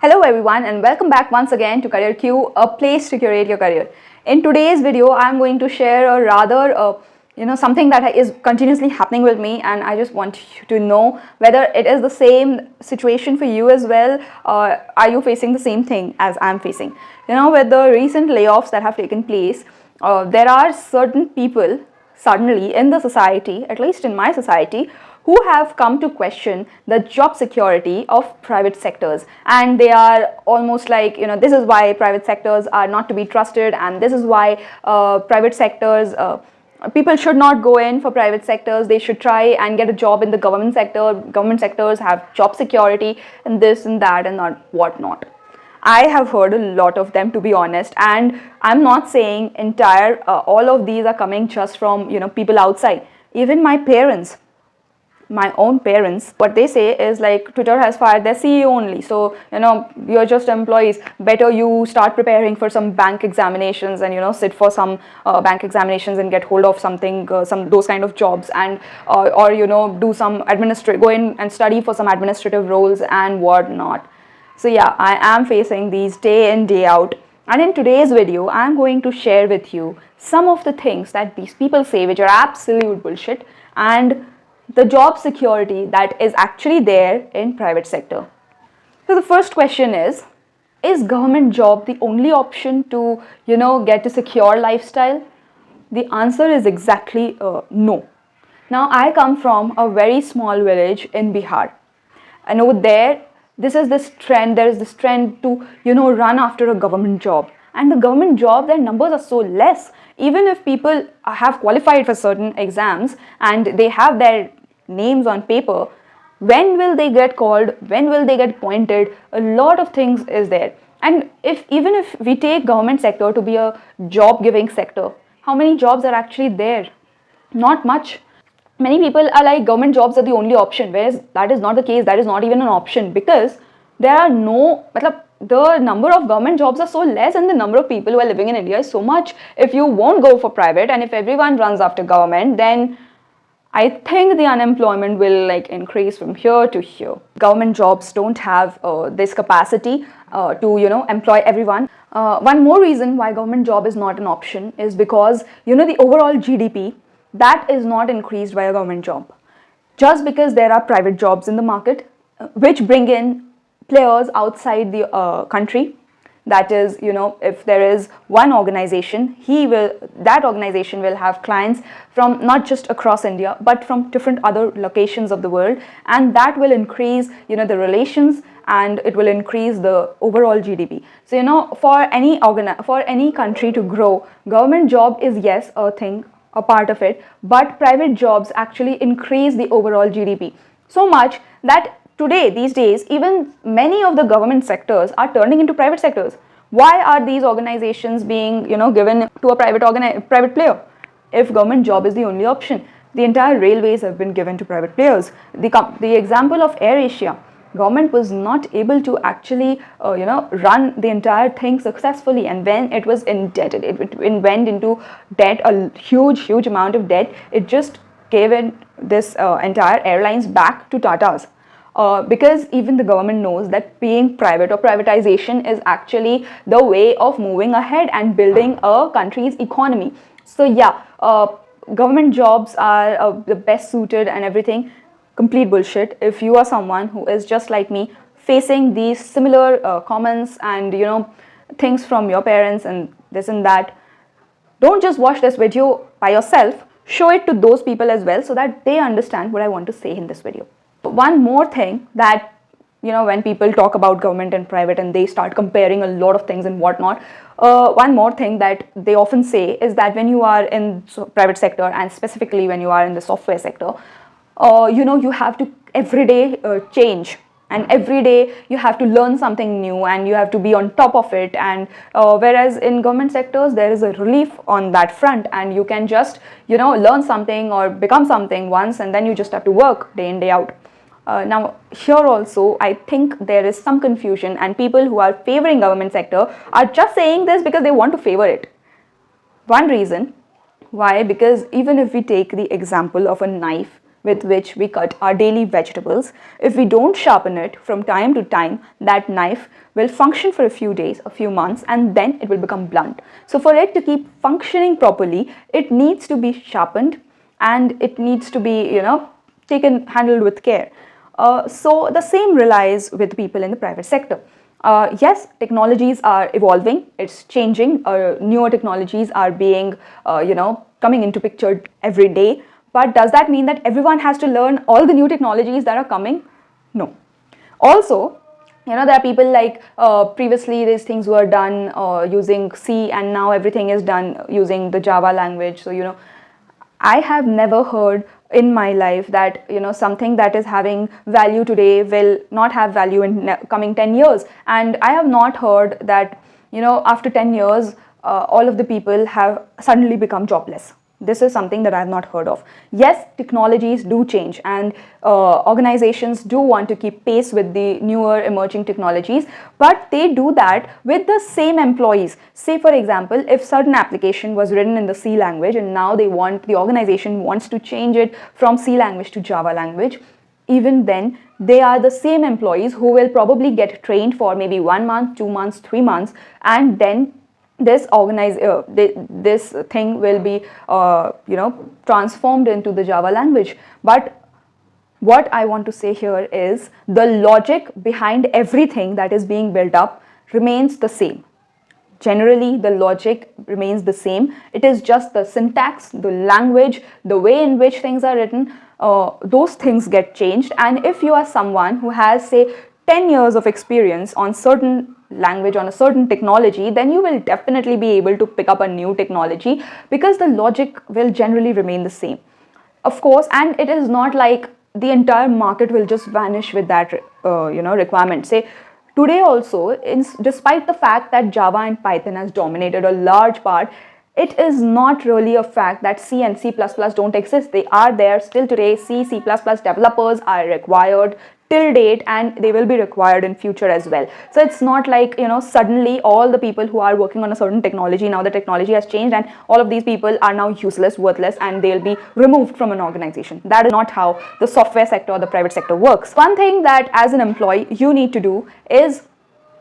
Hello everyone and welcome back once again to CareerQ, a place to curate your career. In today's video, I'm going to share a rather something that is continuously happening with me, and I just want you to know whether it is the same situation for you as well, or are you facing the same thing as I'm facing. With the recent layoffs that have taken place, there are certain people suddenly in the society, at least in my society, who have come to question the job security of private sectors, and they are almost like, this is why private sectors are not to be trusted, and this is why private sectors people should not go in for private sectors. They should try and get a job in the government sector. Government sectors have job security and this and that and not whatnot. I have heard a lot of them, to be honest, and I'm not saying entire all of these are coming just from people outside. Even my own parents, what they say is like, Twitter has fired their CEO only, so you're just employees, better you start preparing for some bank examinations and sit for some bank examinations and get hold of something, some those kind of jobs, and or do some go in and study for some administrative roles and whatnot. So yeah, I am facing these day in day out, and in today's video I'm going to share with you some of the things that these people say which are absolute bullshit, and the job security that is actually there in private sector. So the first question is government job the only option to get a secure lifestyle? The answer is exactly no. Now I come from a very small village in Bihar, and over there there is this trend to run after a government job, and the government job, their numbers are so less. Even if people have qualified for certain exams and they have their names on paper, when will they get called, when will they get appointed? A lot of things is there. And even if we take government sector to be a job giving sector, how many jobs are actually there? Not much. Many people are like, government jobs are the only option, whereas that is not the case. That is not even an option, because there are the number of government jobs are so less and the number of people who are living in India is so much. If you won't go for private and if everyone runs after government, then I think the unemployment will increase from here to here. Government jobs don't have this capacity to employ everyone. One more reason why government job is not an option is because the overall GDP, that is not increased by a government job. Just because there are private jobs in the market which bring in players outside the country. That is, if there is one organization, that organization will have clients from not just across India but from different other locations of the world, and that will increase the relations, and it will increase the overall GDP. So for any country to grow, government job is, yes, a part of it, but private jobs actually increase the overall GDP so much that today, these days, even many of the government sectors are turning into private sectors. Why are these organizations being given to a private player? If government job is the only option, the entire railways have been given to private players. The example of AirAsia, government was not able to actually run the entire thing successfully, and when it was indebted, it went into debt, a huge amount of debt. It just gave in this entire airlines back to Tatas. Because even the government knows that being private or privatization is actually the way of moving ahead and building a country's economy. So yeah, government jobs are the best suited and everything. Complete bullshit. If you are someone who is just like me, facing these similar comments and things from your parents and this and that, don't just watch this video by yourself. Show it to those people as well, so that they understand what I want to say in this video. One more thing that when people talk about government and private and they start comparing a lot of things and whatnot, one more thing that they often say is that when you are in private sector, and specifically when you are in the software sector, you have to every day change, and every day you have to learn something new and you have to be on top of it. And whereas in government sectors there is a relief on that front, and you can just learn something or become something once, and then you just have to work day in day out. Now here also I think there is some confusion, and people who are favoring government sector are just saying this because they want to favor it. One reason why, because even if we take the example of a knife, with which we cut our daily vegetables, if we don't sharpen it from time to time, that knife will function for a few days, a few months, and then it will become blunt. So for it to keep functioning properly, it needs to be sharpened and it needs to be, handled with care. So the same relies with people in the private sector. Yes, technologies are evolving, it's changing, newer technologies are being, coming into picture every day. But does that mean that everyone has to learn all the new technologies that are coming? No. Also, there are people like previously these things were done using C, and now everything is done using the Java language. So, I have never heard in my life that something that is having value today will not have value in coming 10 years, and I have not heard that after 10 years all of the people have suddenly become jobless. This is something that I have not heard of. Yes, technologies do change, and organizations do want to keep pace with the newer emerging technologies, but they do that with the same employees. Say for example, if certain application was written in the C language and now the organization wants to change it from C language to Java language, even then they are the same employees who will probably get trained for maybe 1 month, 2 months, 3 months, and then this thing will be transformed into the Java language. But what I want to say here is the logic behind everything that is being built up remains the same. Generally, the logic remains the same. It is just the syntax, the language, the way in which things are written, those things get changed. And if you are someone who has, say, 10 years of experience on certain language, on a certain technology, then you will definitely be able to pick up a new technology because the logic will generally remain the same. Of course, and it is not like the entire market will just vanish with that requirement. Say today also, despite the fact that Java and Python has dominated a large part, it is not really a fact that C and C++ don't exist. They are there still today. C++ developers are required till date, and they will be required in future as well. So it's not like suddenly all the people who are working on a certain technology, now the technology has changed and all of these people are now useless, worthless, and they'll be removed from an organization. That is not how the software sector or the private sector works. One thing that as an employee you need to do is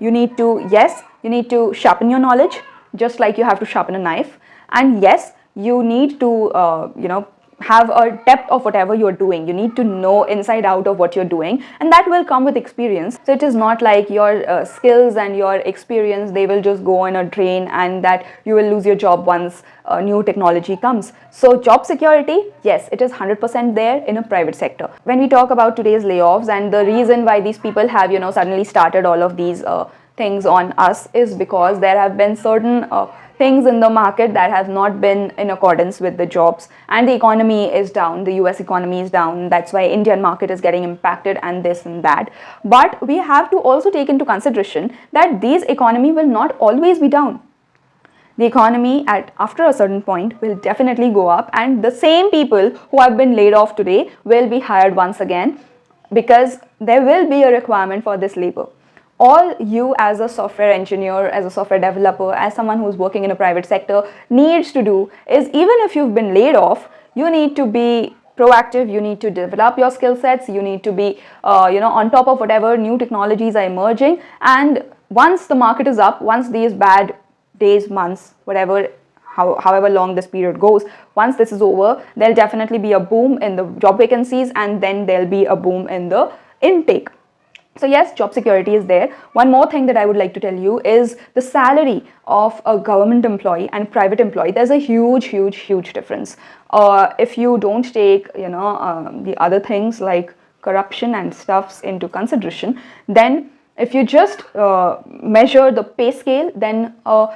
you need to sharpen your knowledge, just like you have to sharpen a knife. And yes, you need to have a depth of whatever you're doing. You need to know inside out of what you're doing, and that will come with experience. So it is not like your skills and your experience, they will just go in a drain and that you will lose your job once new technology comes. So job security, yes, it is 100% there in a private sector. When we talk about today's layoffs and the reason why these people have suddenly started all of these things on us is because there have been certain things in the market that have not been in accordance with the jobs, and the economy is down, the US economy is down, that's why Indian market is getting impacted and this and that. But we have to also take into consideration that this economy will not always be down. The economy after a certain point will definitely go up, and the same people who have been laid off today will be hired once again because there will be a requirement for this labor. All you as a software engineer, as a software developer, as someone who's working in a private sector needs to do is, even if you've been laid off, you need to be proactive, you need to develop your skill sets, you need to be on top of whatever new technologies are emerging. And once the market is up, once these bad days, months, however long this period goes, once this is over, there'll definitely be a boom in the job vacancies, and then there'll be a boom in the intake. So yes, job security is there. One more thing that I would like to tell you is the salary of a government employee and private employee. There's a huge difference. If you don't take the other things like corruption and stuffs into consideration, then if you just measure the pay scale, then a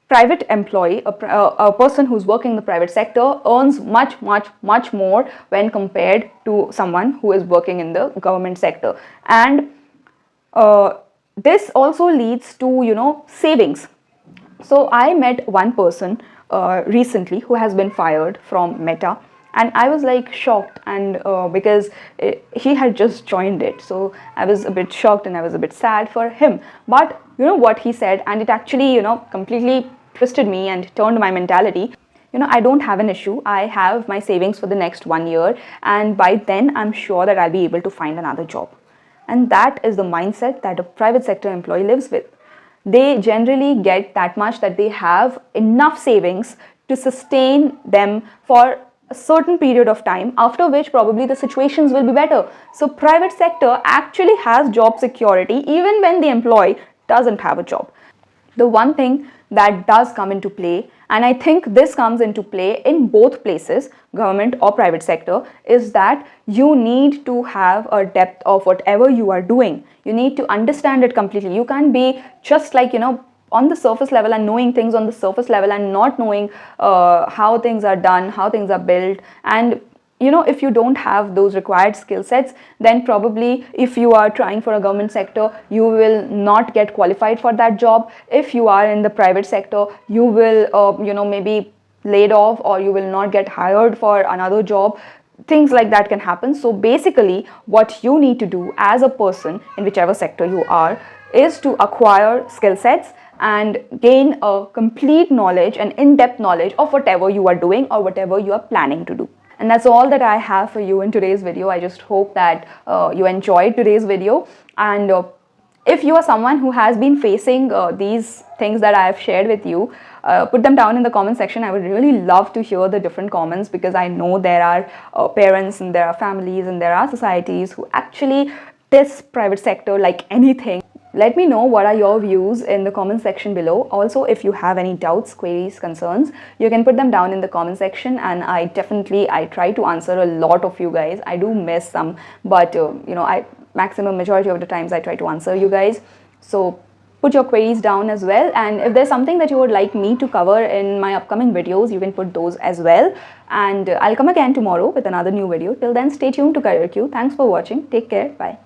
private employee, a person who's working in the private sector earns much more when compared to someone who is working in the government sector. And this also leads to savings. So I met one person recently who has been fired from Meta, and I was like shocked, and because he had just joined it, so I was a bit shocked and I was a bit sad for him. But what he said, and it actually completely twisted me and turned my mentality. I don't have an issue. I have my savings for the next 1 year, and by then I'm sure that I'll be able to find another job. And that is the mindset that a private sector employee lives with. They generally get that much, that they have enough savings to sustain them for a certain period of time, after which probably the situations will be better. So private sector actually has job security even when the employee doesn't have a job. The one thing that does come into play, and I think this comes into play in both places, government or private sector, is that you need to have a depth of whatever you are doing. You need to understand it completely. You can't be just like, on the surface level and knowing things on the surface level and not knowing how things are done, how things are built. And if you don't have those required skill sets, then probably if you are trying for a government sector, you will not get qualified for that job. If you are in the private sector, you will maybe laid off, or you will not get hired for another job. Things like that can happen. So basically what you need to do as a person in whichever sector you are is to acquire skill sets and gain a complete knowledge and in-depth knowledge of whatever you are doing or whatever you are planning to do. And that's all that I have for you in today's video. I just hope that you enjoyed today's video. And if you are someone who has been facing these things that I have shared with you, put them down in the comment section. I would really love to hear the different comments, because I know there are parents and there are families and there are societies who actually diss private sector like anything. Let me know what are your views in the comment section below. Also, if you have any doubts, queries, concerns, you can put them down in the comment section, and I try to answer a lot of you guys. I do miss some, but maximum majority of the times I try to answer you guys. So put your queries down as well, and if there's something that you would like me to cover in my upcoming videos, you can put those as well. And I'll come again tomorrow with another new video. Till then, stay tuned to CareerQ. Thanks for watching. Take care. Bye.